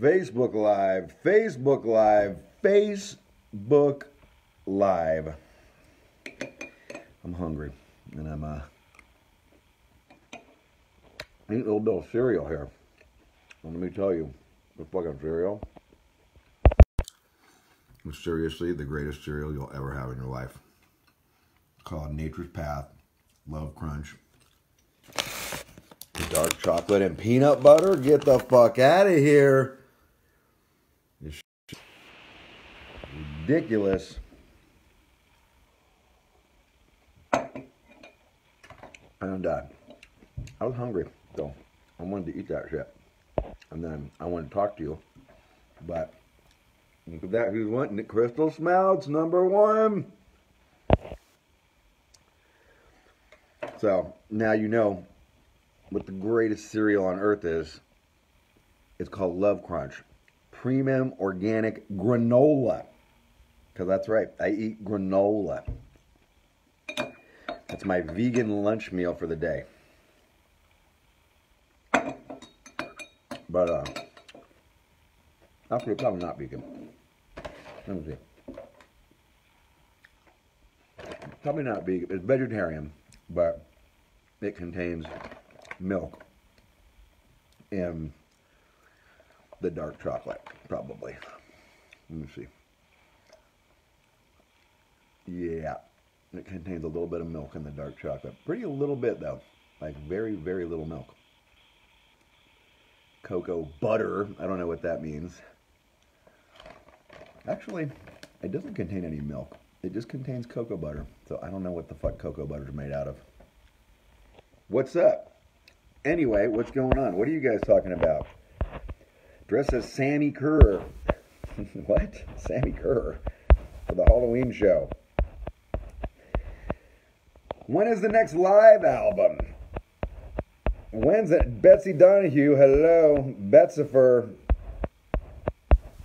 Facebook Live, Facebook Live, Facebook Live. I'm hungry, and I'm eating a little bit of cereal here. Let me tell you, the fucking cereal is seriously the greatest cereal you'll ever have in your life. It's called Nature's Path Love Crunch. The dark chocolate and peanut butter. Get the fuck out of here. It's ridiculous. And I was hungry, so I wanted to eat that shit. And then I wanted to talk to you. But look at that, who's wanting it? Crystal Smelts, #1. So now you know what the greatest cereal on earth is. It's called Love Crunch. Premium organic granola. Because that's right, I eat granola. That's my vegan lunch meal for the day. But, actually, probably not vegan. Let me see. Probably not vegan. It's vegetarian, but it contains milk and the dark chocolate, probably. Let me see. Yeah, it contains a little bit of milk in the dark chocolate. Pretty little bit, though. Like very, very little milk. Cocoa butter. I don't know what that means. Actually, it doesn't contain any milk. It just contains cocoa butter. So I don't know what the fuck cocoa butter is made out of. What's up? Anyway, what's going on? What are you guys talking about? Dressed as Sammy Kerr. What? Sammy Kerr. For the Halloween show. When is the next live album? When's it? Betsy Donahue, hello. Betsifer.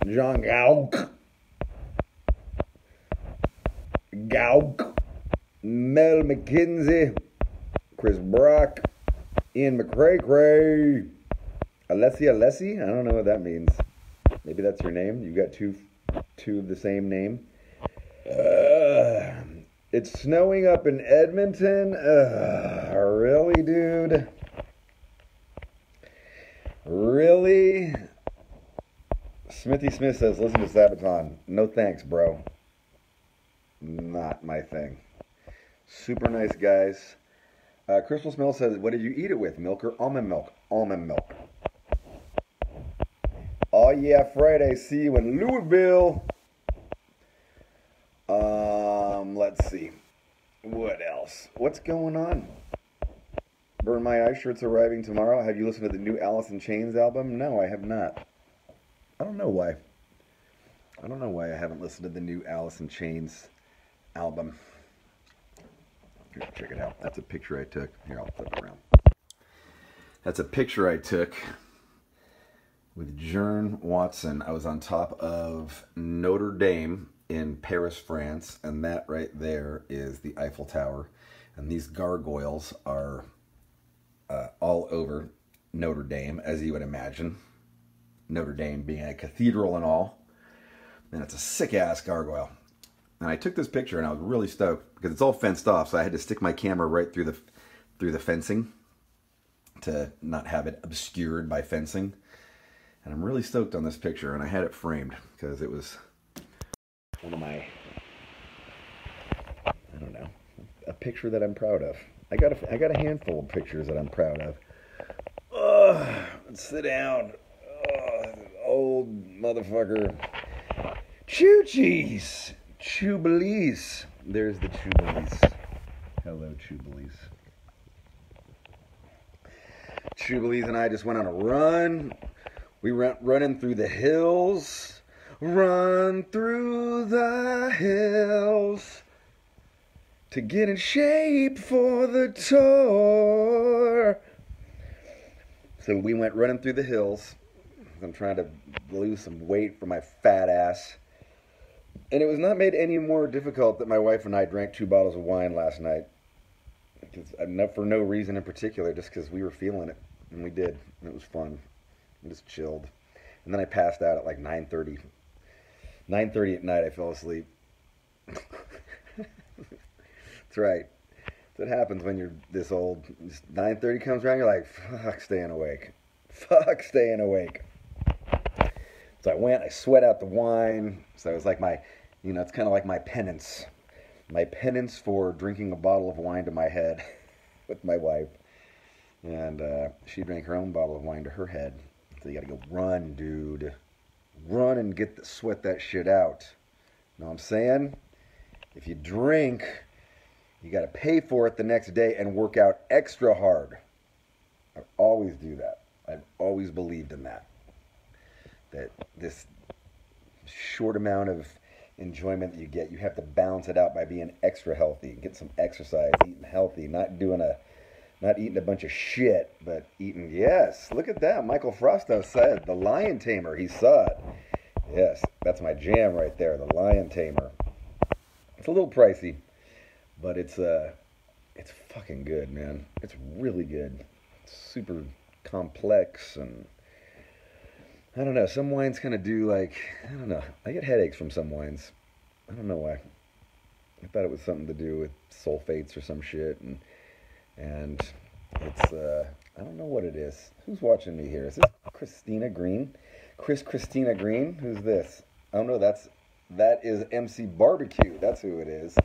John Gauk. Gauk. Mel McKinsey. Chris Brock. Ian McCray-Cray. Alessi? I don't know what that means. Maybe that's your name. You got two of the same name. It's snowing up in Edmonton. Really, dude? Really? Smithy Smith says, listen to Sabaton. No thanks, bro. Not my thing. Super nice guys. Crystal Smell says, what did you eat it with? Milk or almond milk? Almond milk. Oh yeah, Friday. See you in Louisville. Let's see. What else? What's going on? Burn My Eyes shirt's arriving tomorrow. Have you listened to the new Alice in Chains album? No, I have not. I don't know why. I don't know why I haven't listened to the new Alice in Chains album. Here, check it out. That's a picture I took. Here, I'll flip it around. That's a picture I took with Jern Watson. I was on top of Notre Dame in Paris, France, and that right there is the Eiffel Tower. And these gargoyles are all over Notre Dame, as you would imagine. Notre Dame being a cathedral and all. And it's a sick-ass gargoyle. And I took this picture and I was really stoked because it's all fenced off, so I had to stick my camera right through the fencing to not have it obscured by fencing. And I'm really stoked on this picture, and I had it framed because it was one of my, I don't know, a picture that I'm proud of. I got a handful of pictures that I'm proud of. Ugh, let's sit down. Ugh, old motherfucker. Choo-cheese. Chubalese. There's the Chubalese. Hello, Chubalese. Chubalese and I just went on a run. We went running through the hills. Run through the hills to get in shape for the tour. So we went running through the hills. I'm trying to lose some weight for my fat ass. And it was not made any more difficult that my wife and I drank 2 bottles of wine last night. For no reason in particular, just because we were feeling it. And we did. And it was fun. We just chilled. And then I passed out at like 9:30. 9:30 at night, I fell asleep. That's right. That's what happens when you're this old. 9:30 comes around, you're like, fuck staying awake. Fuck staying awake. So I went, I sweat out the wine. So it was like my, it's kind of like my penance. My penance for drinking a bottle of wine to my head with my wife. And she drank her own bottle of wine to her head. So you gotta go run, dude. Run and sweat that shit out. Know what I'm saying? If you drink, you gotta pay for it the next day and work out extra hard. I always do that. I've always believed in that. That this short amount of enjoyment that you have to balance it out by being extra healthy, get some exercise, eating healthy, not eating a bunch of shit, but eating, yes, look at that. Michael Frosto said, The Lion Tamer, he saw it. Yes, that's my jam right there, The Lion Tamer. It's a little pricey, but it's fucking good, man. It's really good. It's super complex, and I don't know, some wines kind of do I don't know, I get headaches from some wines. I don't know why. I thought it was something to do with sulfates or some shit, and it's, I don't know what it is. Who's watching me here? Is this Christina Green? Christina Green? Who's this? Oh no, that is MC Barbecue. That's who it is.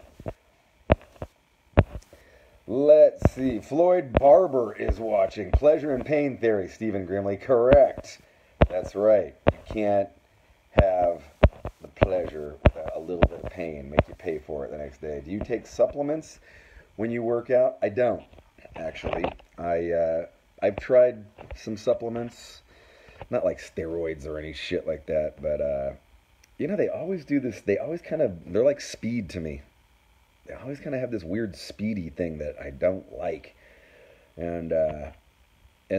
Let's see. Floyd Barber is watching. Pleasure and Pain Theory, Stephen Grimley. Correct. That's right. You can't have the pleasure without a little bit of pain. Make you pay for it the next day. Do you take supplements when you work out? I don't, actually. I've tried some supplements. Not like steroids or any shit like that, but, they always do this. They always they're like speed to me. They always kind of have this weird speedy thing that I don't like. And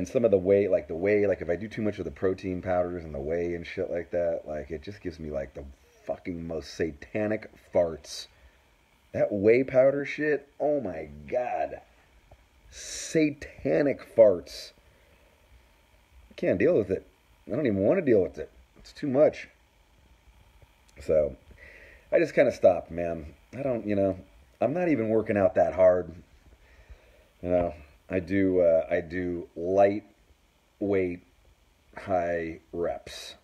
some of the whey, like if I do too much of the protein powders and the whey and shit like that, like it just gives me like the fucking most satanic farts. That whey powder shit, oh my god. Satanic farts. I can't deal with it. I don't even want to deal with it. It's too much. So, I just kind of stopped, man. I don't, I'm not even working out that hard. I do lightweight, high reps.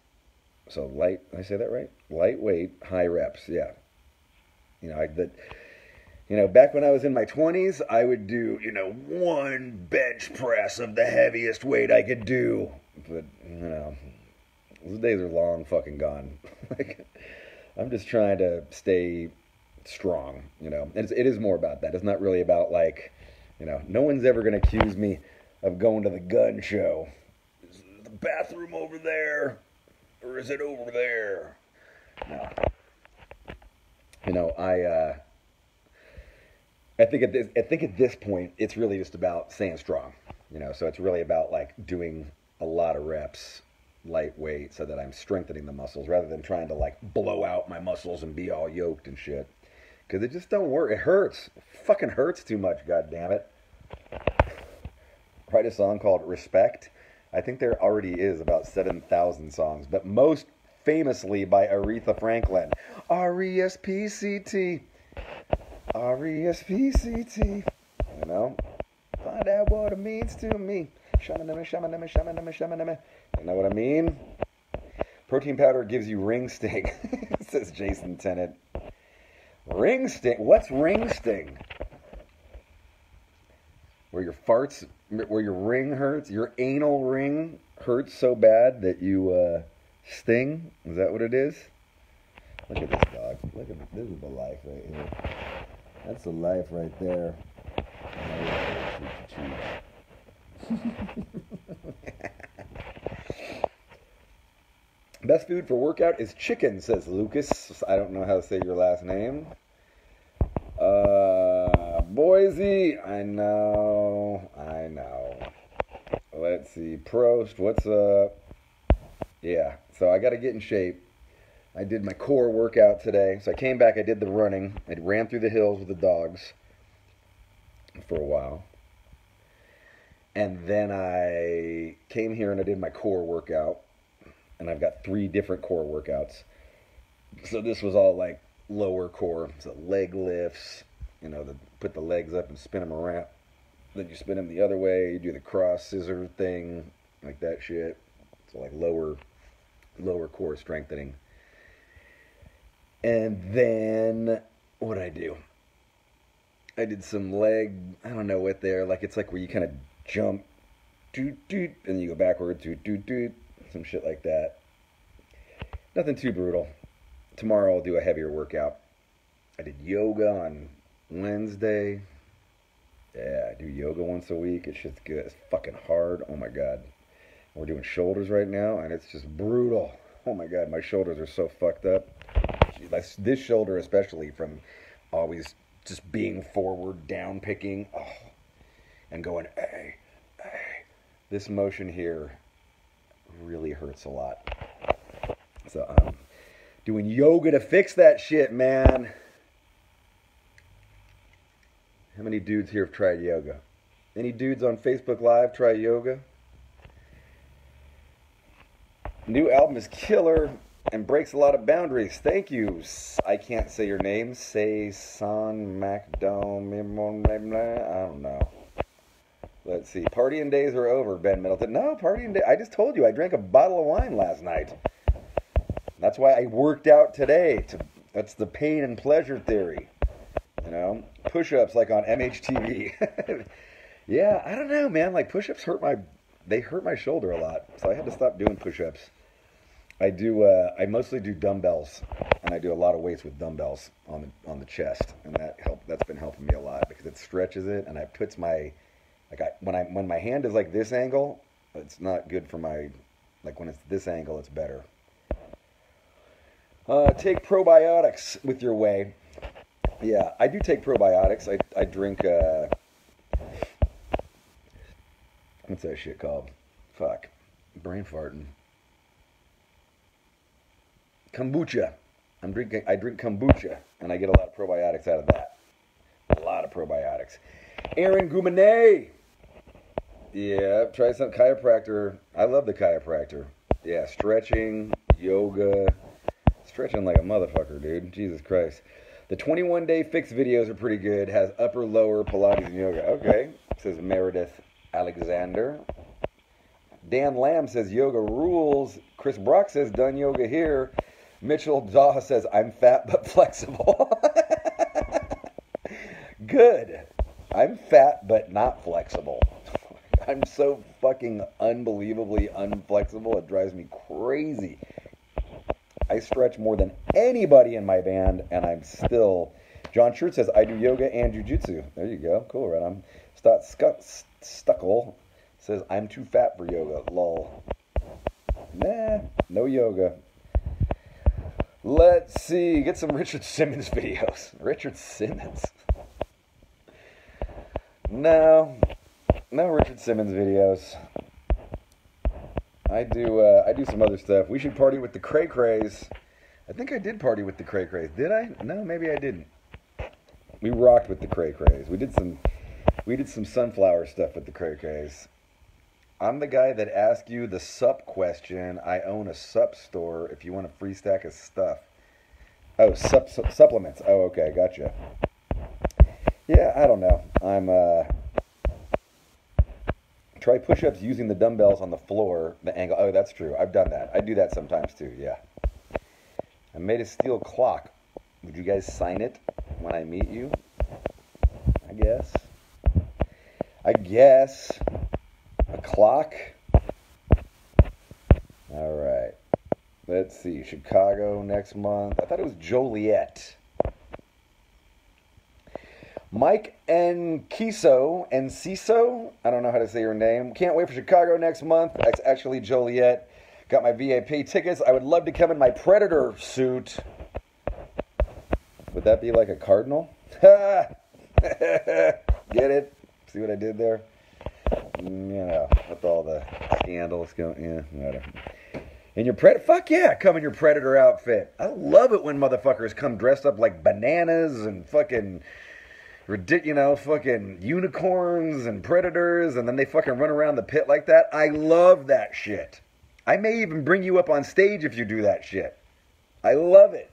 So I say that right? Lightweight, high reps, yeah. Back when I was in my 20s, I would do, one bench press of the heaviest weight I could do. But, those days are long fucking gone. I'm just trying to stay strong, And it is more about that. It's not really about, no one's ever going to accuse me of going to the gun show. Is the bathroom over there? Or is it over there? No. I think at this point, it's really just about staying strong, So it's really about doing a lot of reps, lightweight, so that I'm strengthening the muscles rather than trying to blow out my muscles and be all yoked and shit. Because it just don't work. It hurts. It fucking hurts too much. God damn it. Write a song called Respect. I think there already is about 7,000 songs, but most famously by Aretha Franklin. R-E-S-P-C-T. R-E-S-P-C-T. Find out what it means to me. Shamanama, shamanama, shamanama, shamanama. You know what I mean? Protein powder gives you ring sting, says Jason Tennant. Ring sting? What's ring sting? Where your ring hurts? Your anal ring hurts so bad that you sting? Is that what it is? Look at this dog. This is the life right here. That's the life right there. Best food for workout is chicken, says Lucas. I don't know how to say your last name. Boise, I know. Let's see. Prost, what's up? Yeah, so I got to get in shape. I did my core workout today. So I came back, I did the running. I ran through the hills with the dogs for a while. And then I came here and I did my core workout. and I've got 3 different core workouts. So this was all like lower core, so leg lifts, put the legs up and spin them around. Then you spin them the other way, you do the cross scissor thing, like that shit. So like lower core strengthening. And then, what'd I do? I did some leg, I don't know what there, like it's like where you kind of jump, doot, doot, and you go backward, doot, doot, doot, some shit like that. Nothing too brutal. Tomorrow I'll do a heavier workout. I did yoga on Wednesday. Yeah, I do yoga once a week. It's just good. It's fucking hard. Oh my God. We're doing shoulders right now, and it's just brutal. Oh my God, my shoulders are so fucked up. This shoulder especially, from always just being forward, down picking, and going, hey. This motion here really hurts a lot. So I'm doing yoga to fix that shit, man. How many dudes here have tried yoga? Any dudes on Facebook Live try yoga? New album is killer and breaks a lot of boundaries. Thank you. I can't say your name. Say Son MacDome. I don't know. Let's see. Partying days are over, Ben Middleton. No, partying day. I just told you I drank a bottle of wine last night. That's why I worked out today. That's the pain and pleasure theory. Push-ups like on MHTV. Yeah, I don't know, man. Like push-ups hurt my shoulder a lot. So I had to stop doing push-ups. I mostly do dumbbells, and I do a lot of weights with dumbbells on the chest, and that's been helping me a lot because it stretches it, and it puts when my hand is like this angle, it's not good for when it's this angle, it's better. Take probiotics with your whey. Yeah, I do take probiotics. I drink, what's that shit called? Fuck. Brain farting. Kombucha. I drink kombucha, and I get a lot of probiotics out of that. A lot of probiotics. Aaron Goumanet. Yeah, try some chiropractor. I love the chiropractor. Yeah, stretching, yoga. Stretching like a motherfucker, dude. Jesus Christ. The 21-day fix videos are pretty good. Has upper, lower, Pilates, and yoga. Okay. Says Meredith Alexander. Dan Lamb says yoga rules. Chris Brock says done yoga here. Mitchell Zaha says I'm fat but flexible. Good. I'm fat but not flexible. I'm so fucking unbelievably unflexible. It drives me crazy. I stretch more than anybody in my band, and I'm still... John Schurz says, I do yoga and jujitsu. There you go. Cool, right on. Stuckle says, I'm too fat for yoga. Lol. Nah, no yoga. Let's see. Get some Richard Simmons videos. Richard Simmons. No Richard Simmons videos. I do some other stuff. We should party with the Cray Crays. I think I did party with the Cray Crays. Did I? No, maybe I didn't. We rocked with the Cray Crays. We did some sunflower stuff with the Cray Crays. I'm the guy that asked you the sup question. I own a sup store if you want a free stack of stuff. Oh, supplements. Oh, okay, gotcha. Yeah, I don't know. Try push-ups using the dumbbells on the floor, the angle. Oh, that's true. I've done that. I do that sometimes too, yeah. I made a steel clock. Would you guys sign it when I meet you? I guess. A clock. All right. Let's see. Chicago next month. I thought it was Joliet. Mike Enciso, I don't know how to say your name. Can't wait for Chicago next month. It's actually Joliet. Got my VIP tickets. I would love to come in my Predator suit. Would that be like a cardinal? Get it? See what I did there? With all the scandals going. Yeah, whatever. In your fuck yeah, come in your Predator outfit. I love it when motherfuckers come dressed up like bananas and fucking... fucking unicorns and predators, and then they fucking run around the pit like that. I love that shit. I may even bring you up on stage if you do that shit. I love it.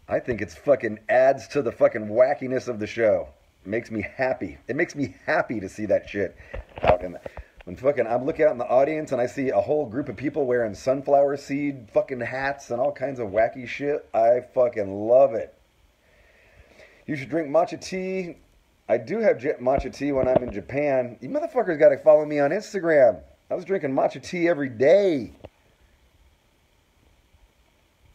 I think it's fucking adds to the fucking wackiness of the show. It makes me happy. It makes me happy to see that shit out in the... When fucking I'm looking out in the audience and I see a whole group of people wearing sunflower seed fucking hats and all kinds of wacky shit, I fucking love it. You should drink matcha tea. I do have matcha tea when I'm in Japan. You motherfuckers got to follow me on Instagram. I was drinking matcha tea every day.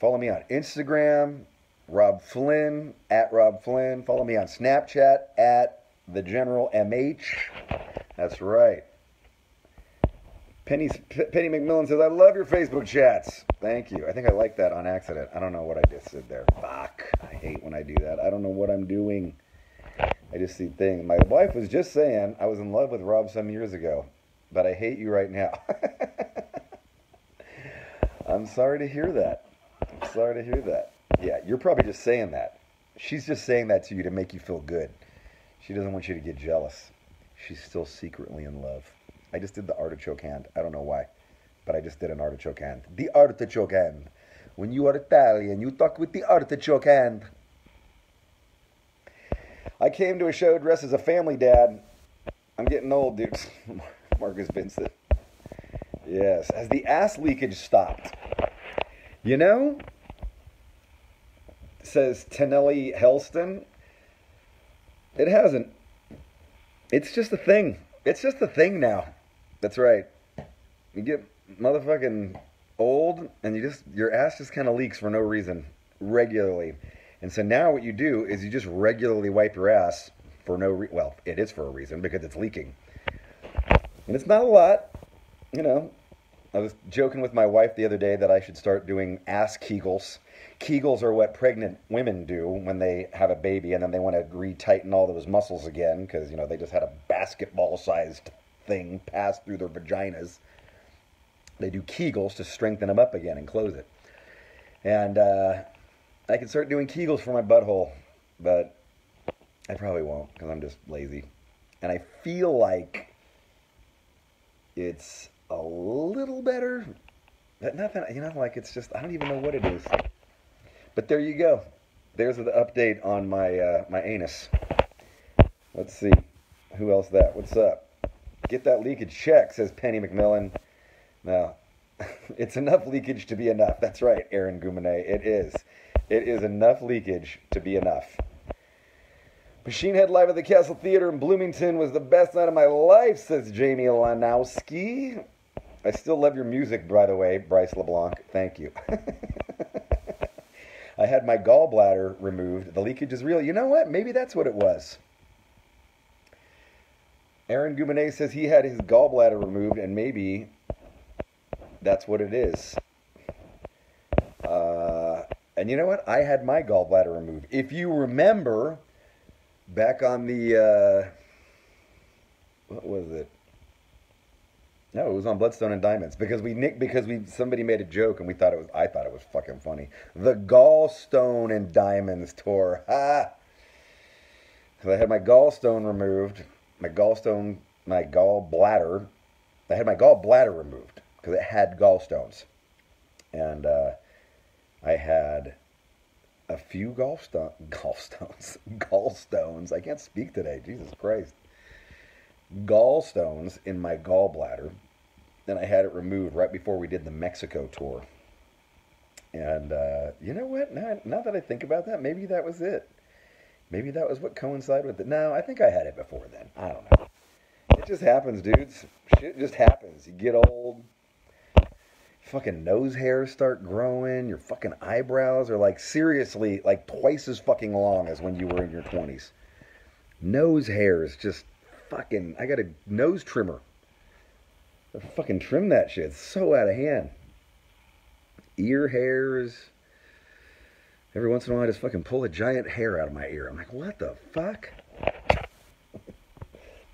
Follow me on Instagram, Robb Flynn, at Robb Flynn. Follow me on Snapchat, at the General MH. That's right. Penny McMillan says, I love your Facebook chats. Thank you. I think I liked that on accident. I don't know what I just said there. Fuck. I hate when I do that. I don't know what I'm doing. I just see things. My wife was just saying I was in love with Robb some years ago, but I hate you right now. I'm sorry to hear that. I'm sorry to hear that. Yeah, you're probably just saying that. She's just saying that to you to make you feel good. She doesn't want you to get jealous. She's still secretly in love. I just did the artichoke hand. I don't know why, but I just did an artichoke hand. The artichoke hand. When you are Italian, you talk with the artichoke hand. I came to a show dressed as a family dad. I'm getting old, dude. Marcus Vincent. Yes. Has the ass leakage stopped? You know, says Tenelli Helston, it hasn't. It's just a thing. It's just a thing now. That's right. You get motherfucking old and your ass just kind of leaks for no reason regularly. And so now what you do is you just regularly wipe your ass for no reason. Well, it is for a reason because it's leaking. And it's not a lot. You know, I was joking with my wife the other day that I should start doing ass Kegels. Kegels are what pregnant women do when they have a baby and then they want to retighten all those muscles again because, you know, they just had a basketball-sized thing pass through their vaginas. They do Kegels to strengthen them up again and close it. And I can start doing Kegels for my butthole, but I probably won't because I'm just lazy. And I feel like it's a little better, but nothing, you know, like it's just, I don't even know what it is. But there you go. There's the update on my my anus. Let's see. Who else that? What's up? Get that leakage checked, says Penny McMillan. Now, it's enough leakage to be enough. That's right, Aaron Goumenet. It is. It is enough leakage to be enough. Machine Head Live at the Castle Theater in Bloomington was the best night of my life, says Jamie Lanowski. I still love your music, by the way, Bryce LeBlanc. Thank you. I had my gallbladder removed. The leakage is real. You know what? Maybe that's what it was. Aaron Goumenet says he had his gallbladder removed, and maybe that's what it is. And you know what? I had my gallbladder removed. If you remember, back on the, what was it? No, it was on Bloodstone and Diamonds because somebody made a joke and I thought it was fucking funny. The Gallstone and Diamonds tour. Ha! Because I had my gallstone removed, my gallbladder. I had my gallbladder removed because it had gallstones, and I had a few gallstones. I can't speak today. Jesus Christ. Gallstones in my gallbladder, and I had it removed right before we did the Mexico tour. And you know what? Now that I think about that, maybe that was it. Maybe that was what coincided with it. No, I think I had it before then. I don't know. It just happens, dudes. Shit just happens. You get old. Fucking nose hairs start growing. Your fucking eyebrows are like seriously like twice as fucking long as when you were in your 20s. Nose hairs just fucking. I got a nose trimmer. I fucking trim that shit. It's so out of hand. Ear hairs. Every once in a while I just fucking pull a giant hair out of my ear. I'm like, what the fuck?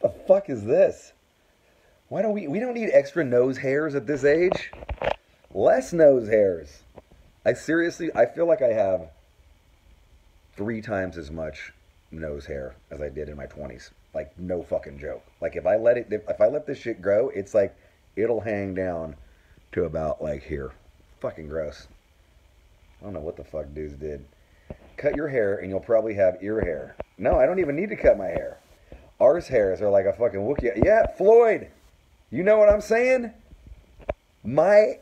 The fuck is this? Why don't we don't need extra nose hairs at this age? Less nose hairs. I feel like I have 3 times as much nose hair as I did in my 20s. Like, no fucking joke. Like, if I let this shit grow, it's like it'll hang down to about like here. Fucking gross. I don't know what the fuck dudes did. Cut your hair and you'll probably have ear hair. No, I don't even need to cut my hair. Arse hairs are like a fucking Wookiee. Yeah, Floyd. You know what I'm saying? My,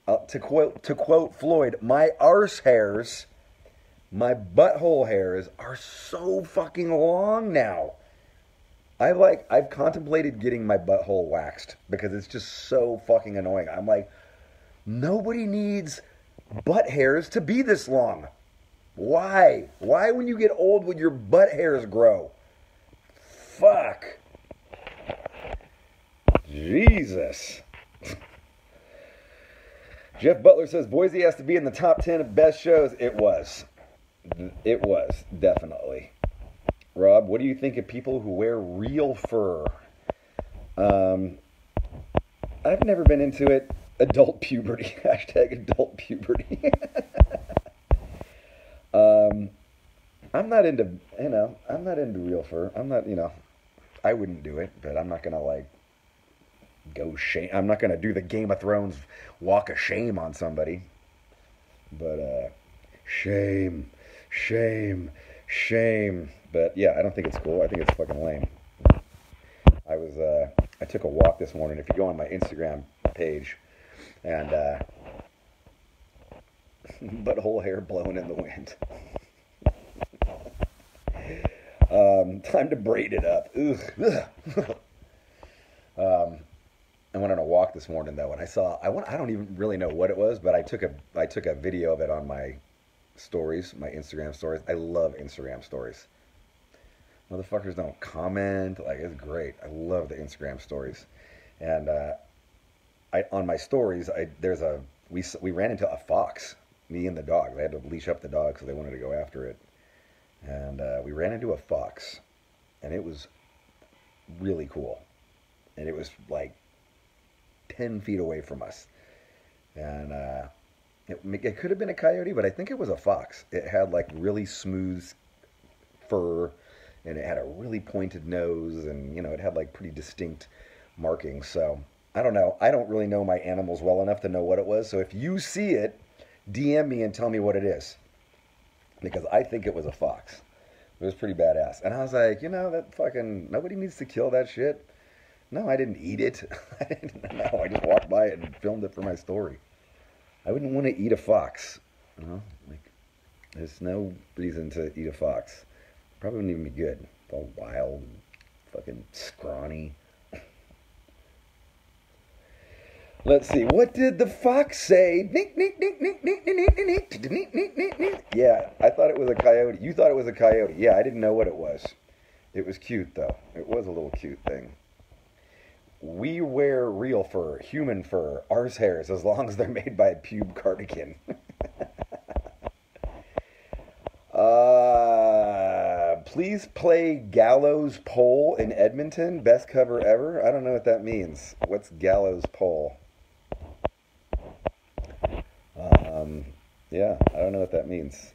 to quote Floyd, my arse hairs, my butthole hairs are so fucking long now. I've contemplated getting my butthole waxed because it's just so fucking annoying. I'm like, nobody needs butt hairs to be this long. Why? Why when you get old would your butt hairs grow? Fuck. Jesus. Jeff Butler says Boise has to be in the top 10 of best shows. It was. It was, definitely. Rob, what do you think of people who wear real fur? I've never been into it. Adult puberty. Hashtag adult puberty. I'm not into, I'm not into real fur. I'm not, I wouldn't do it, but I'm not going to like go shame. I'm not going to do the Game of Thrones walk of shame on somebody. But, shame. But yeah, I don't think it's cool. I think it's fucking lame. I took a walk this morning. If you go on my Instagram page, and butthole hair blowing in the wind. Time to braid it up. I went on a walk this morning though, and I don't even really know what it was, but I took a video of it on my stories, my Instagram stories. I love Instagram stories. Motherfuckers don't comment. Like, it's great. I love the Instagram stories. And on my stories, we ran into a fox, me and the dog. I had to leash up the dog so they wanted to go after it. And we ran into a fox, and it was really cool. And it was like 10 feet away from us. And it could have been a coyote, but I think it was a fox. It had like really smooth fur, and it had a really pointed nose, and it had like pretty distinct markings. So I don't know. I don't really know my animals well enough to know what it was. So if you see it, DM me and tell me what it is, because I think it was a fox. It was pretty badass. And I was like, that fucking, nobody needs to kill that shit. No, I didn't eat it. I just walked by it and filmed it for my story. I wouldn't want to eat a fox. There's no reason to eat a fox. Probably wouldn't even be good. It's all wild and fucking scrawny. Let's see. What did the fox say? Yeah, I thought it was a coyote. You thought it was a coyote. Yeah, I didn't know what it was. It was cute, though. It was a little cute thing. We wear real fur, human fur, arse hairs, as long as they're made by a pube cardigan. Please play Gallows Pole in Edmonton. Best cover ever. I don't know what that means. What's Gallows Pole? Yeah, I don't know what that means.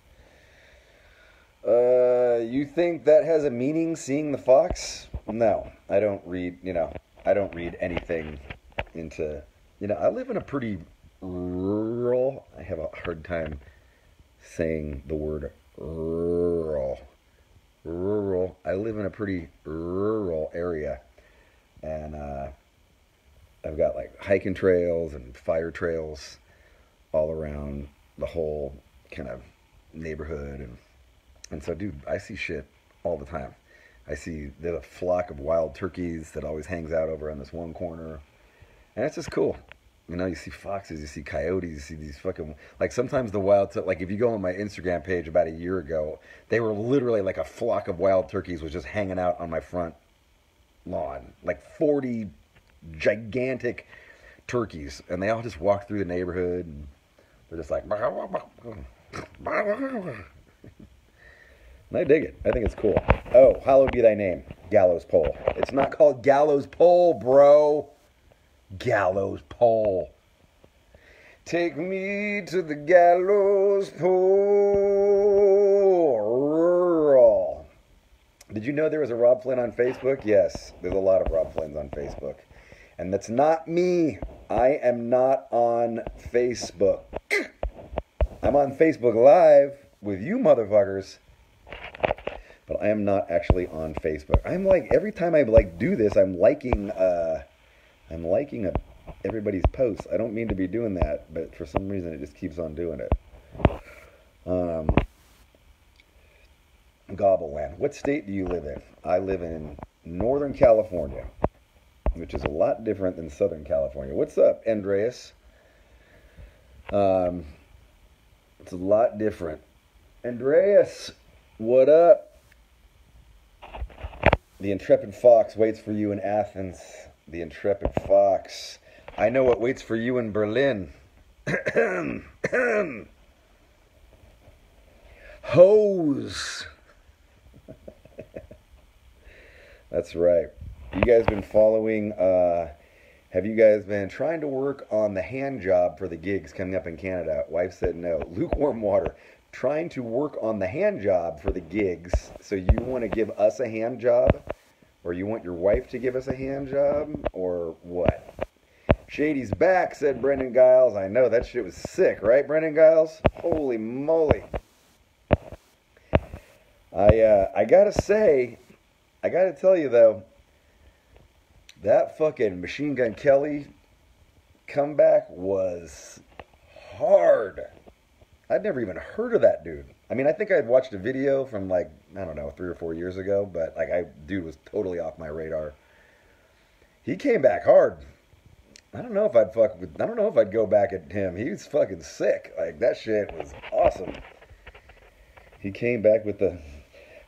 You think that has a meaning, seeing the fox? No, I don't read, I don't read anything into, I live in a pretty rural, I have a hard time saying the word rural. I live in a pretty rural area, and I've got like hiking trails and fire trails all around the whole kind of neighborhood, and so, dude, I see shit all the time. There's a flock of wild turkeys that always hangs out over on this one corner, and it's just cool. You see foxes, you see coyotes, you see these fucking, like, sometimes the wild, like, if you go on my Instagram page about a year ago, they were literally like a flock of wild turkeys was just hanging out on my front lawn, like 40 gigantic turkeys, and they all just walk through the neighborhood, and they're just like, and I dig it. I think it's cool. Oh, hallowed be thy name, Gallows Pole. It's not called Gallows Pole, bro. Gallows Pole. Take me to the gallows pole. Rural. Did you know there was a Robb Flynn on Facebook? Yes, there's a lot of Robb Flynns on Facebook. And that's not me. I am not on Facebook. I'm on Facebook Live with you motherfuckers. But I am not actually on Facebook. I'm like, every time I like do this, I'm liking everybody's posts. I don't mean to be doing that, but for some reason it just keeps on doing it. Gobbleland. What state do you live in? I live in Northern California, which is a lot different than Southern California. What's up, Andreas? It's a lot different. Andreas, what up? The Intrepid Fox waits for you in Athens. The Intrepid Fox. I know what waits for you in Berlin. Hose. That's right. You guys been following, have you guys been trying to work on the hand job for the gigs coming up in Canada? Wife said no. Lukewarm water. Trying to work on the hand job for the gigs. So you want to give us a hand job? Or you want your wife to give us a hand job? Or what? Shady's back, said Brendan Giles. I know, that shit was sick, right, Brendan Giles? Holy moly. I gotta say, I gotta tell you though, that fucking Machine Gun Kelly comeback was hard. I'd never even heard of that dude. I mean, I think I'd watched a video from like, I don't know, 3 or 4 years ago, but like, dude was totally off my radar. He came back hard. I don't know if I'd go back at him. He was fucking sick. Like, that shit was awesome. He came back with the,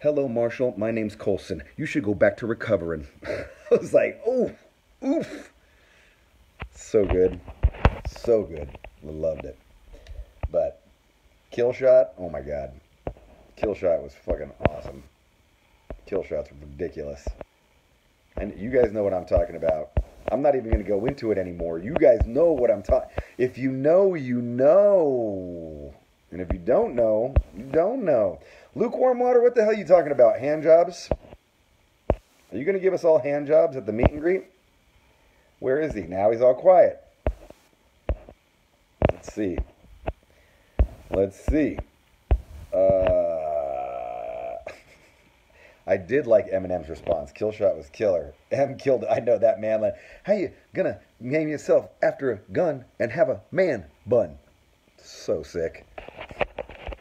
hello, Marshall, my name's Colson. You should go back to recovering. I was like, oof, oof. So good. So good. Loved it. But Killshot, oh my god. Killshot was fucking awesome. Killshot's ridiculous. And you guys know what I'm talking about. I'm not even going to go into it anymore. You guys know what I'm talking. If you know, you know. And if you don't know, you don't know. Lukewarm water, what the hell are you talking about? Hand jobs? Are you going to give us all hand jobs at the meet and greet? Where is he? Now he's all quiet. Let's see. Let's see. I did like Eminem's response. Killshot was killer. M killed it. I know that man. Like, how you gonna name yourself after a gun and have a man bun? So sick.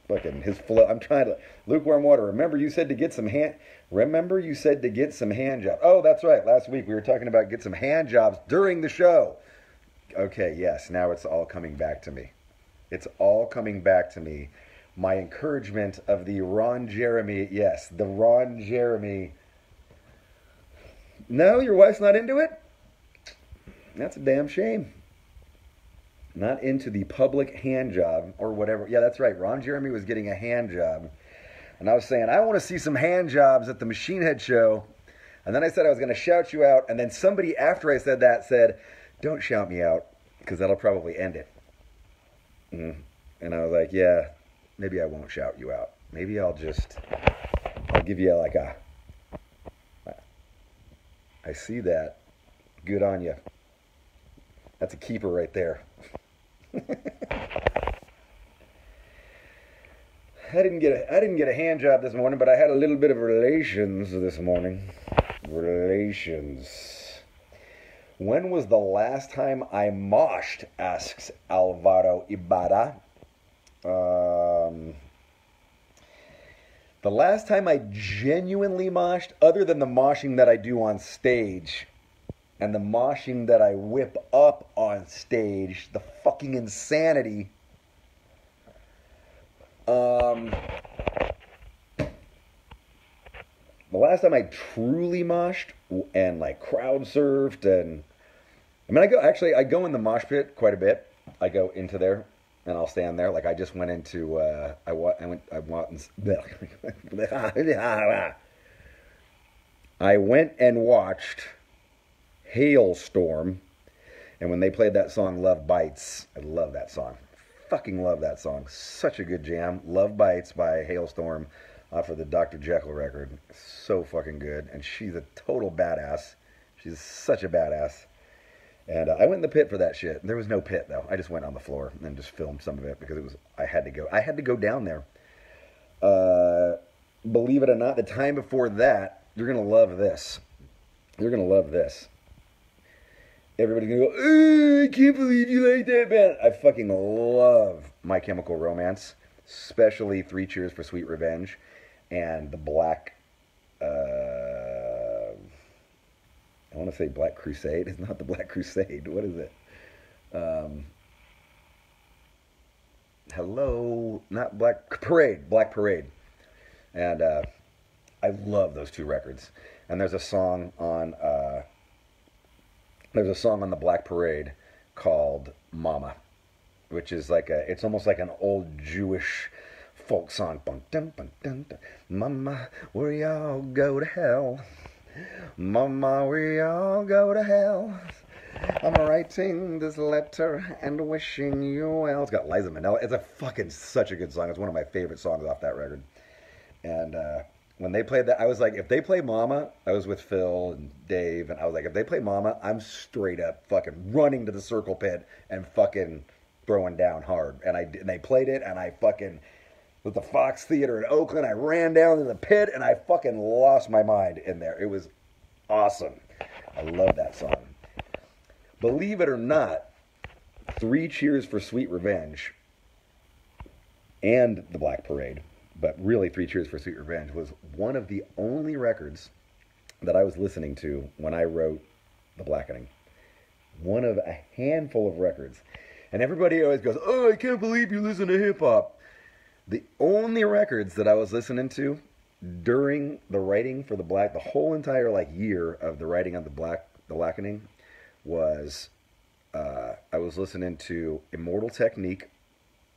Fucking his flow. I'm trying to. Lukewarm water. Remember you said to get some hand jobs. Oh, that's right. Last week we were talking about get some hand jobs during the show. Okay, yes. Now it's all coming back to me. It's all coming back to me. My encouragement of the Ron Jeremy, yes, the Ron Jeremy. No, your wife's not into it? That's a damn shame. Not into the public hand job or whatever. Yeah, that's right. Ron Jeremy was getting a hand job. And I was saying, I want to see some hand jobs at the Machine Head show. And then I said I was going to shout you out. And then somebody after I said that said, don't shout me out because that'll probably end it. And I was like, yeah. Maybe I won't shout you out. Maybe I'll give you like a, I see that. Good on you. That's a keeper right there. I didn't get a hand job this morning, but I had a little bit of relations this morning. Relations. When was the last time I moshed? Asks Alvaro Ibarra. The last time I genuinely moshed, other than the moshing that I do on stage, and the moshing that I whip up on stage, the fucking insanity. The last time I truly moshed and like crowd surfed, and I mean, I go in the mosh pit quite a bit. I go into there. And I'll stand there. Like I just went into, I went and watched Hailstorm. And when they played that song, Love Bites, I love that song. Fucking love that song. Such a good jam. Love Bites by Hailstorm off of the Dr. Jekyll record. So fucking good. And she's a total badass. She's such a badass. And I went in the pit for that shit. There was no pit though. I just went on the floor and just filmed some of it because I had to go. I had to go down there. Believe it or not, the time before that, you're gonna love this. You're gonna love this. Everybody's gonna go, oh, I can't believe you like that band. I fucking love My Chemical Romance, especially Three Cheers for Sweet Revenge and the Black. I want to say Black Crusade. It's not the Black Crusade. What is it? Hello, not Black Parade. Black Parade. And I love those two records. And there's a song on the Black Parade called Mama, which is like it's almost like an old Jewish folk song. Mama, we all go to hell. Mama, we all go to hell. I'm writing this letter and wishing you well. It's got Liza Minnelli. It's such a good song. It's one of my favorite songs off that record. And when they played that, I was like, if they play Mama, I was with Phil and Dave, and I was like, if they play Mama, I'm straight up fucking running to the circle pit and fucking throwing down hard. And they played it, and I fucking, with the Fox Theater in Oakland, I ran down to the pit, and I fucking lost my mind in there. It was awesome. I love that song. Believe it or not, Three Cheers for Sweet Revenge and the Black Parade, but really Three Cheers for Sweet Revenge, was one of the only records that I was listening to when I wrote The Blackening. One of a handful of records. And everybody always goes, oh, I can't believe you listen to hip-hop. The only records that I was listening to during the writing for the whole entire year of the writing of the Blackening was, I was listening to Immortal Technique,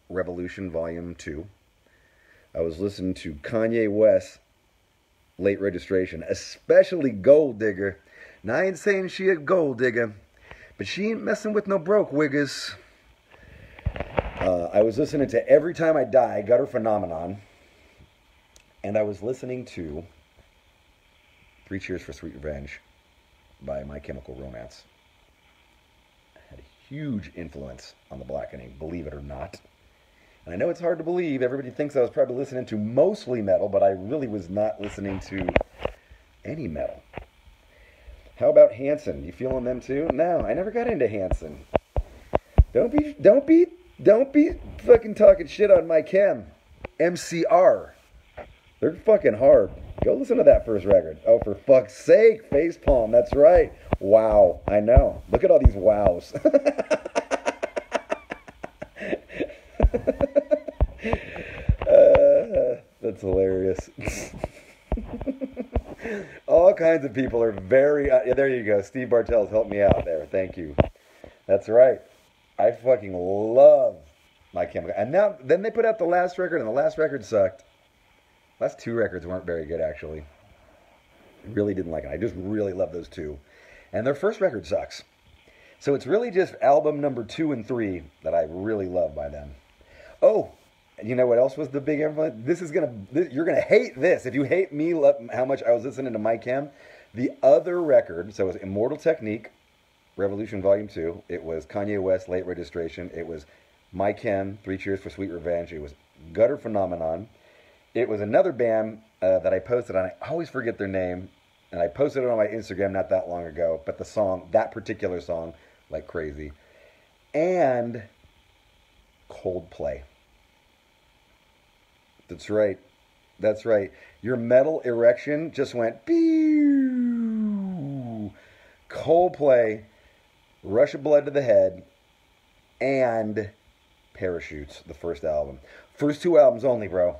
Revolution Volume 2. I was listening to Kanye West, Late Registration, especially Gold Digger. Now, I ain't saying she a gold digger, but she ain't messing with no broke wiggers. I was listening to Every Time I Die, Gutter Phenomenon, and I was listening to Three Cheers for Sweet Revenge by My Chemical Romance. Had a huge influence on the Blackening, believe it or not. And I know it's hard to believe. Everybody thinks I was probably listening to mostly metal, but I really was not listening to any metal. How about Hanson? You feeling them too? No, I never got into Hanson. Don't be fucking talking shit on my chem. MCR. They're fucking hard. Go listen to that first record. Oh, for fuck's sake, Facepalm. That's right. Wow. I know. Look at all these wows. That's hilarious. All kinds of people are very... there you go. Steve Bartels helped me out there. Thank you. That's right. I fucking love My Chemical. And then they put out the last record, and the last record sucked. Last two records weren't very good, actually. Really didn't like it. I just really love those two. And their first record sucks. So it's really just album number 2 and 3 that I really love by them. Oh, you know what else was the big influence? You're gonna hate this. If you hate me, how much I was listening to My Chem. The other record, so it was Immortal Technique, Revolution Volume 2. It was Kanye West, Late Registration. It was My Chem, Three Cheers for Sweet Revenge. It was Gutter Phenomenon. It was another band that I posted on. I always forget their name. And I posted it on my Instagram not that long ago. But the song, that particular song, like crazy. And Coldplay. That's right. That's right. Your metal erection just went pew. Coldplay, Rush of Blood to the Head, and Parachutes, the first album. First 2 albums only, bro.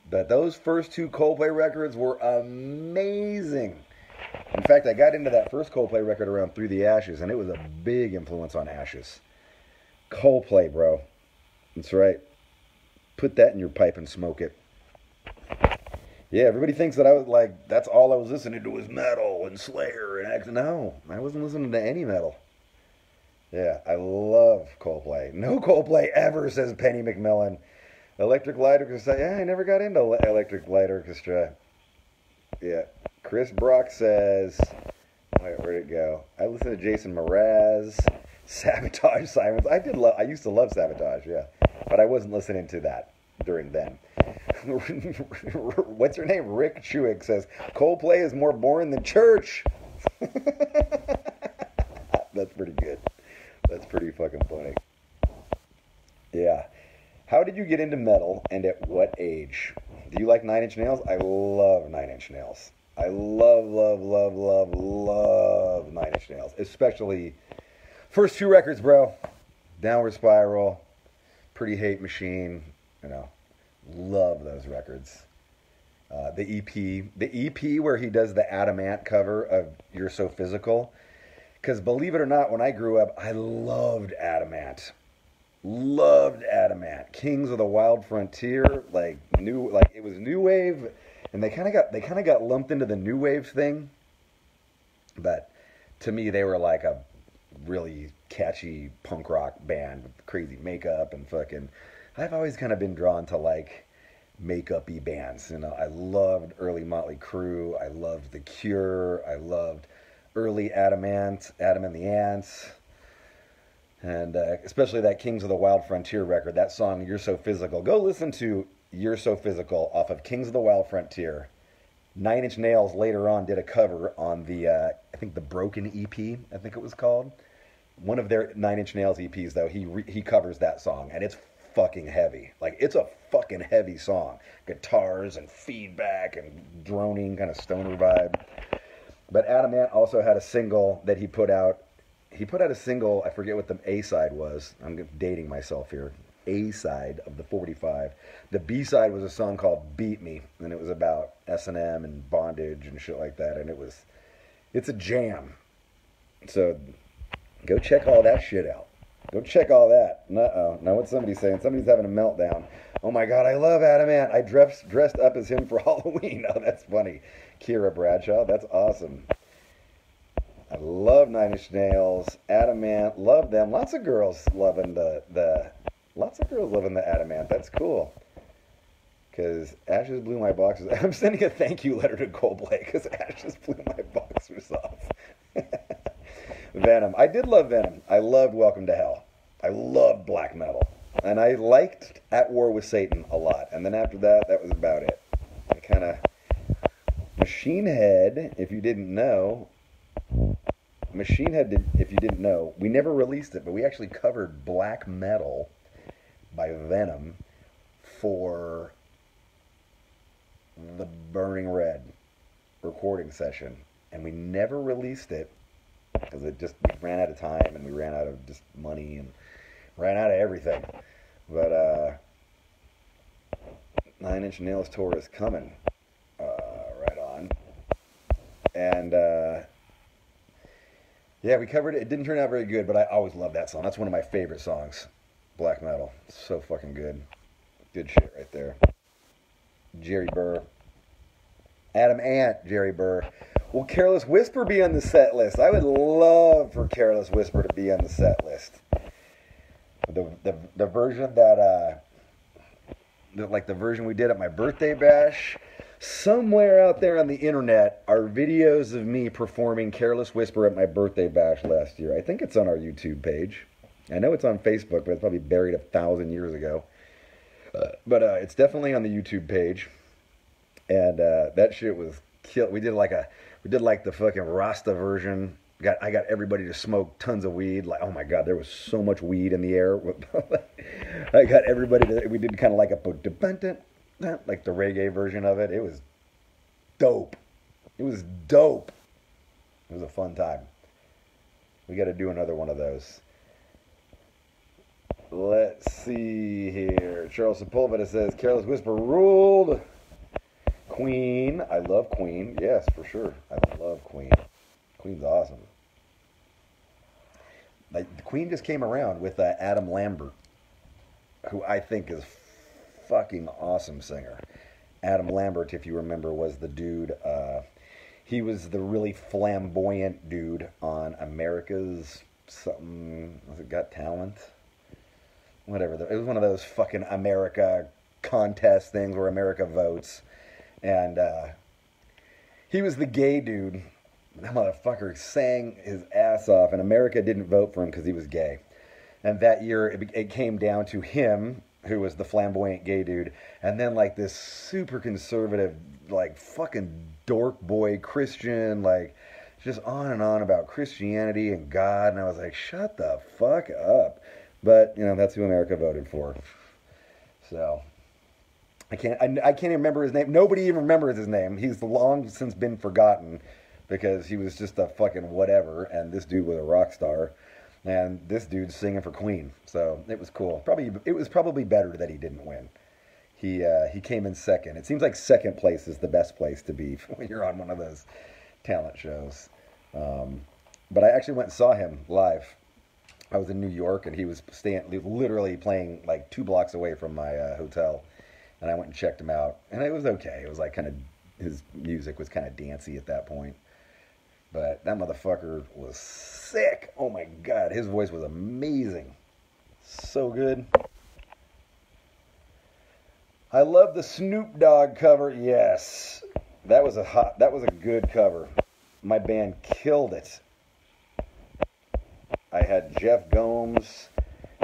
But those first 2 Coldplay records were amazing. In fact, I got into that first Coldplay record around Through the Ashes, and it was a big influence on Ashes. Coldplay, bro. That's right. Put that in your pipe and smoke it. Yeah, everybody thinks that I was like, that's all I was listening to was metal and Slayer and X. No, I wasn't listening to any metal. Yeah, I love Coldplay. No Coldplay ever, says Penny McMillan. Electric Light Orchestra. Yeah, I never got into Electric Light Orchestra. Yeah. Chris Brock says, Where'd it go? I listened to Jason Mraz, Sabotage, Simons. I used to love Sabotage, yeah, but I wasn't listening to that during then. What's her name? Rick Chewick says Coldplay is more boring than church. That's pretty good. That's pretty fucking funny. Yeah. How did you get into metal and at what age? Do you like Nine Inch Nails? I love Nine Inch Nails. I love, love, love, love, love Nine Inch Nails. Especially first two records, bro. Downward Spiral, Pretty Hate Machine, you know. Love those records. The EP where he does the Adamant cover of You're So Physical. Because believe it or not, when I grew up, I loved Adamant. Loved Adamant. Kings of the Wild Frontier, it was new wave, and they kind of got lumped into the new wave thing. But to me, they were like a really catchy punk rock band with crazy makeup and fucking. I've always kind of been drawn to like makeup-y bands. You know, I loved early Motley Crue. I loved The Cure. I loved early Adamant, Adam and the Ants. And especially that Kings of the Wild Frontier record, that song, You're So Physical. Go listen to You're So Physical off of Kings of the Wild Frontier. Nine Inch Nails later on did a cover on the, I think the Broken EP, I think it was called. One of their Nine Inch Nails EPs, though, he covers that song, and it's fucking heavy. Like, it's a fucking heavy song. Guitars and feedback and droning, kind of stoner vibe. But Adamant also had a single that he put out. He put out a single, I forget what the A-side was. I'm dating myself here. A-side of the 45. The B-side was a song called Beat Me, and it was about S&M and bondage and shit like that, and it's a jam. So go check all that shit out. Go check all that. Uh-oh. Now what's somebody saying? Somebody's having a meltdown. Oh my God, I love Adamant. I dressed up as him for Halloween. Oh, that's funny. Kira Bradshaw, that's awesome. I love Nine Inch Nails, Adamant, love them. Lots of girls loving the Adamant. That's cool. Because Ashes blew my boxers. I'm sending a thank you letter to Coldplay because Ashes blew my boxers off. Venom. I did love Venom. I loved Welcome to Hell. I loved black metal. And I liked At War with Satan a lot. And then after that, that was about it. I kind of... Machine Head, if you didn't know... if you didn't know, we never released it, but we actually covered Black Metal by Venom for the Burning Red recording session. And we never released it because we ran out of time and we ran out of just money and ran out of everything. But Nine Inch Nails tour is coming. Right on. And yeah, we covered it. It didn't turn out very good, but I always love that song. That's one of my favorite songs. Black Metal. So fucking good. Good shit right there. Jerry Burr. Adam Ant, Jerry Burr. Will Careless Whisper be on the set list? I would love for Careless Whisper to be on the set list. The version that the version we did at my birthday bash. Somewhere out there on the internet are videos of me performing Careless Whisper at my birthday bash last year. I think it's on our YouTube page. I know it's on Facebook, but it's probably buried 1,000 years ago. But it's definitely on the YouTube page. And that shit was killed. We did like the fucking Rasta version. I got everybody to smoke tons of weed. Like, oh my God, there was so much weed in the air. I got everybody to. We did kind of like a like the reggae version of it. It was dope. It was dope. It was a fun time. We got to do another one of those. Let's see here. Charles Sepulveda says, Careless Whisper ruled. Queen. I love Queen. Yes, for sure. I love Queen. Queen's awesome. Like, the Queen just came around with Adam Lambert, who I think is fucking awesome singer. Adam Lambert, if you remember, was the dude. He was the really flamboyant dude on America's something. Was it Got Talent? Whatever. It was one of those fucking America contest things where America votes. And he was the gay dude That motherfucker sang his ass off, and America didn't vote for him because he was gay. And that year, it came down to him, who was the flamboyant gay dude, and then like this super conservative, like fucking dork boy Christian, like just on and on about Christianity and God. And I was like, shut the fuck up. But you know, that's who America voted for. So I can't even remember his name. Nobody even remembers his name. He's long since been forgotten because he was just a fucking whatever, and this dude was a rock star. And this dude's singing for Queen, so it was cool. It was probably better that he didn't win. He came in second. It seems like second place is the best place to be when you're on one of those talent shows. But I actually went and saw him live. I was in New York, and he was literally playing like 2 blocks away from my hotel. And I went and checked him out, and it was okay. It was like his music was kind of dancey at that point. But that motherfucker was sick. Oh my God, his voice was amazing. So good. I love the Snoop Dogg cover. Yes. That was a good cover. My band killed it. I had Jeff Gomes.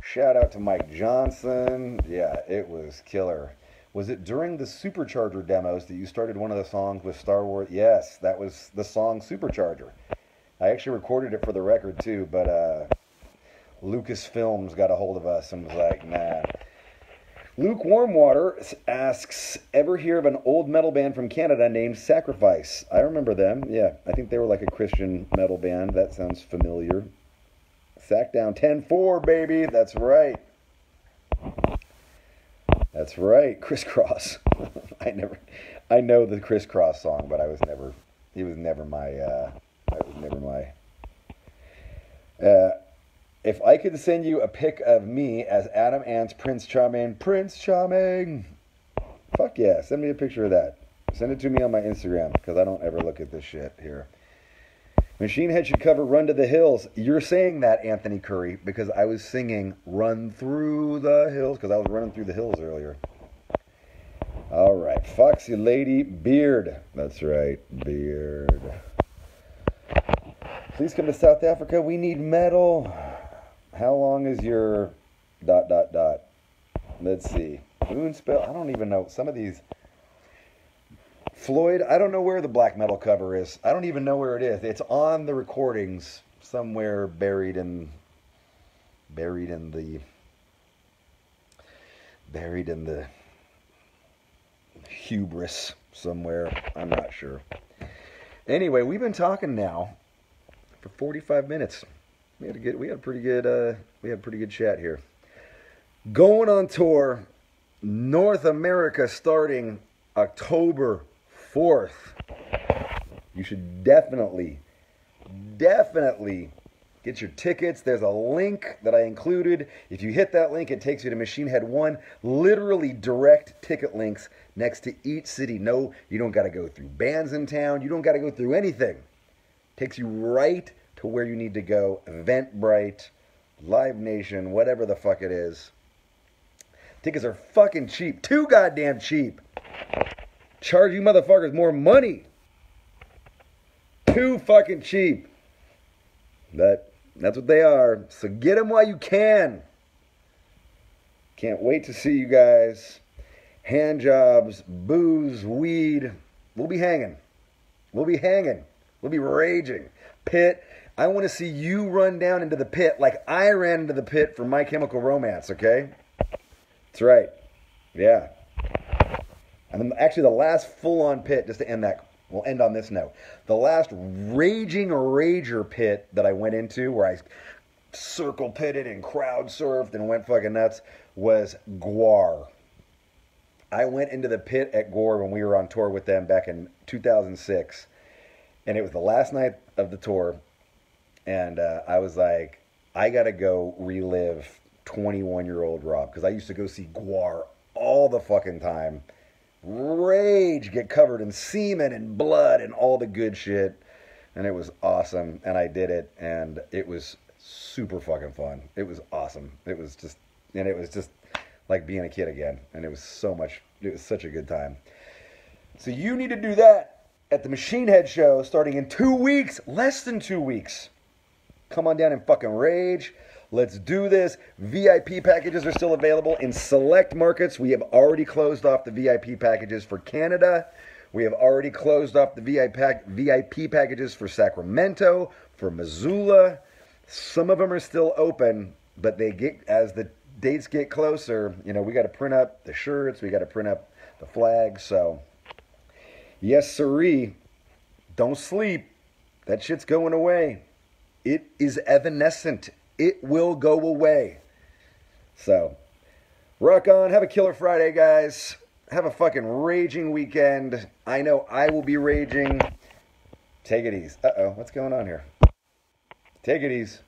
Shout out to Mike Johnson. Yeah, it was killer. Was it during the Supercharger demos that you started one of the songs with Star Wars? Yes, that was the song Supercharger. I actually recorded it for the record too, but Lucasfilms got a hold of us and was like, nah. Luke Warmwater asks, ever hear of an old metal band from Canada named Sacrifice? I remember them. Yeah, I think they were like a Christian metal band. That sounds familiar. Sack down 10-4, baby. That's right. That's right, Crisscross. I know the Crisscross song, but he was never my, if I could send you a pic of me as Adam Ant's Prince Charming, fuck yeah, send me a picture of that. Send it to me on my Instagram, because I don't ever look at this shit here. Machine Head should cover Run to the Hills. You're saying that, Anthony Curry, because I was singing Run Through the Hills, because I was running through the hills earlier. All right, Foxy Lady Beard. That's right, Beard. Please come to South Africa. We need metal. How long is your ... Let's see. Moonspell. I don't even know. Some of these... Floyd, I don't know where the black metal cover is. I don't even know where it is. It's on the recordings somewhere buried in the hubris somewhere. I'm not sure. Anyway, we've been talking now for 45 minutes. We had a pretty good chat here. Going on tour, North America starting October 4th. You should definitely get your tickets. There's a link that I included. If you hit that link, it takes you to Machine Head 1. Literally direct ticket links next to each city. No, you don't got to go through bands in town. You don't got to go through anything. Takes you right to where you need to go. Eventbrite, Live Nation, whatever the fuck it is. Tickets are fucking cheap. Too goddamn cheap. Charge you motherfuckers more money. Too fucking cheap. That's what they are. So get them while you can. Can't wait to see you guys. Hand jobs, booze, weed. We'll be hanging. We'll be raging. Pit. I want to see you run down into the pit like I ran into the pit for My Chemical Romance, okay? That's right. Yeah. And actually the last full-on pit, just to end that, we'll end on this note. The last raging rager pit that I went into, where I circle pitted and crowd surfed and went fucking nuts, was Gwar. I went into the pit at Gwar when we were on tour with them back in 2006. And it was the last night of the tour. And I was like, I got to go relive 21-year-old Robb. Because I used to go see Gwar all the fucking time. Rage, get covered in semen and blood and all the good shit. And it was awesome. And I did it. And it was super fucking fun. It was awesome. It was just like being a kid again. And it was such a good time. So you need to do that. at the Machine Head show starting in 2 weeks, less than 2 weeks. Come on down and fucking rage. Let's do this. VIP packages are still available in select markets. We have already closed off the VIP packages for Canada. We have already closed off the VIP packages for Sacramento, for Missoula. Some of them are still open, but they get, as the dates get closer, you know, we got to print up the shirts, we got to print up the flags. So, yes, sirree, don't sleep. That shit's going away. It is evanescent. It will go away. So, rock on. Have a killer Friday, guys. Have a fucking raging weekend. I know I will be raging. Take it easy. Uh-oh, what's going on here? Take it easy.